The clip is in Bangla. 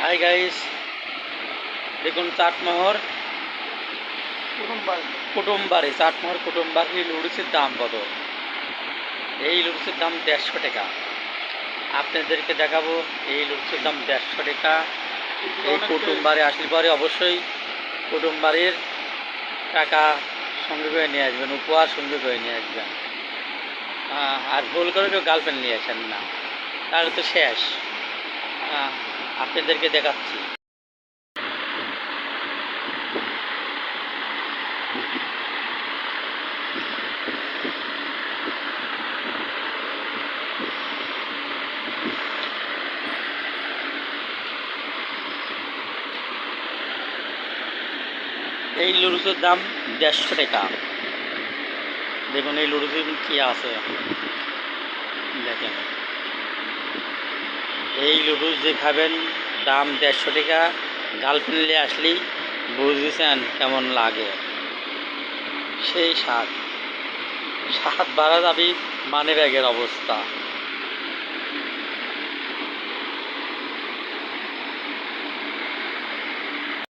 হাই গাইস, দেখুন চাটমোহর কুটুমবাড়ি চাটমোহর কুটুমবাড়ি লুডুসের দাম কত। এই লুডুসের দাম 150 টাকা। আপনাদেরকে দেখাবো এই লুডুসের দাম 150 টাকা। এই কুটুমবাড়ি আসলে পরে অবশ্যই কুটুমবাড়ির টাকা সঙ্গে করে নিয়ে আসবেন, উপহার সঙ্গে করে নিয়ে আসবেন। আর ভুল করে কেউ গার্লফ্রেন্ড নিয়ে আসেন না, তাহলে তো শেষ। আপনাদেরকে দেখাচ্ছি। এই লুডুসের দাম 150 টাকা। দেখুন এই লুডুসের কি আছে, দেখেন এই লুডুস যে খাবেন দাম 150 টাকা। গার্লফ্রেন্ড নিয়ে আসলেই বুঝেছেন কেমন লাগে, সেই স্বাদ বাড়া যাবি। মানি ব্যাগের অবস্থা।